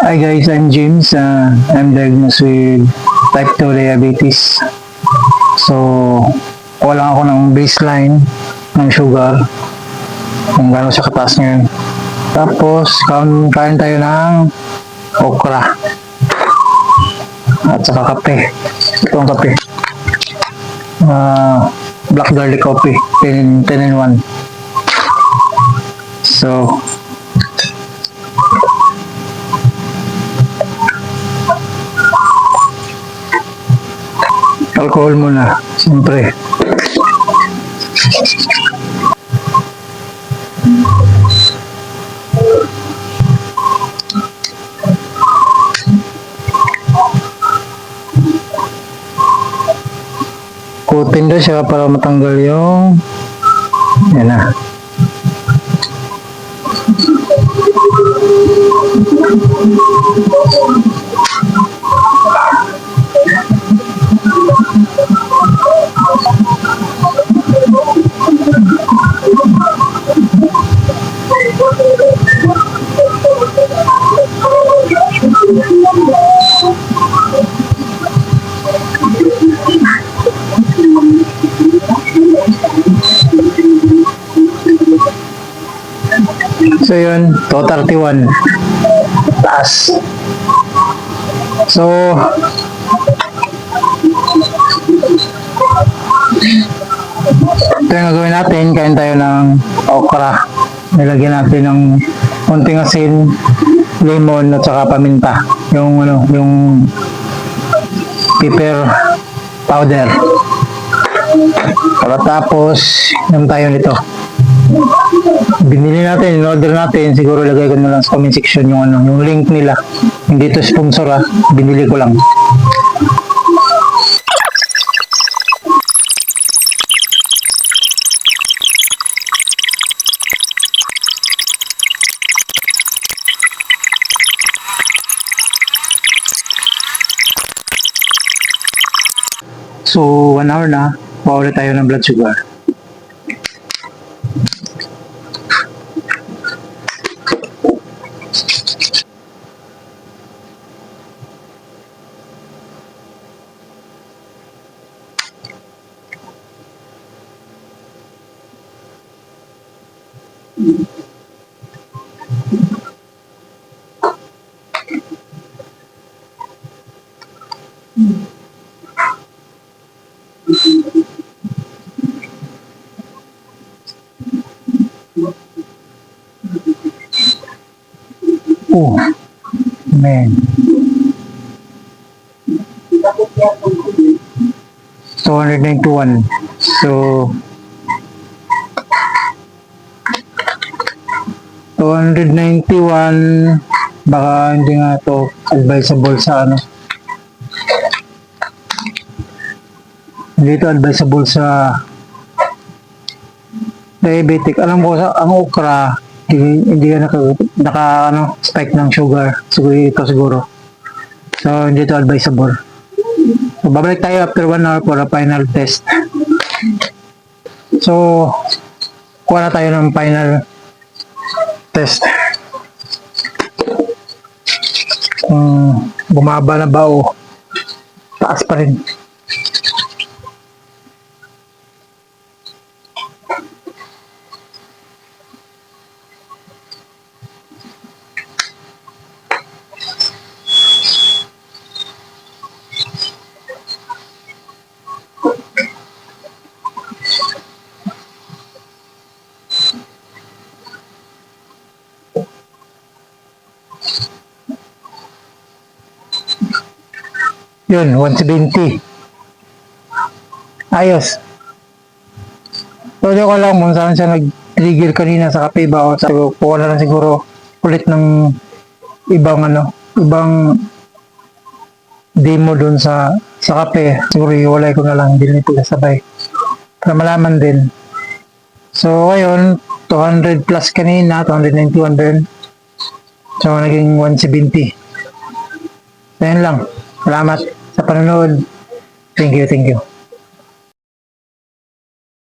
Hi guys, I'm James. I'm diagnosed with type 2 diabetes. So, wala ako ng baseline ng sugar kung gano'n siya kataas ngayon. Tapos, kain tayo ng okra at saka kape. Itong kape. Black garlic coffee, 10 in 1. So, alcohol muna, siyempre. Kutin daw siya para matanggal yung yan na. So yun, 231 taas. So ito yung gagawin natin. Kain tayo ng okra. Nilagyan natin ng konting asin, lemon at saka paminta, yung pepper powder. Tapos yung tayo nito binili natin, in-order natin. Siguro lagay ko na lang sa comment section yung yung link nila. Hindi to sponsor binili ko lang. So 1 hour na, paulit tayo ng blood sugar. Oh, man. 291. So 291, baka hindi nga to advisable sa hindi to advisable sa diabetic. Alam ko sa ang okra, hindi naka spike ng sugar. Siguro. So hindi to advisable. So babalik tayo after 1 hour for a final test. So kuha na tayo ng final test. Bumaba na ba o taas pa rin? Yun, 170. Ayos. So, di ko alam kung saan siya nag-trigger kanina sa kape ba o sa kuha na lang siguro ulit ng ibang demo dun sa kape. Siguro iwalay ko na lang, hindi nito kasabay para malaman din. So, ngayon 200 plus kanina, 291 din. So, naging 170. So, yan lang. Salamat sa panonood. Thank you.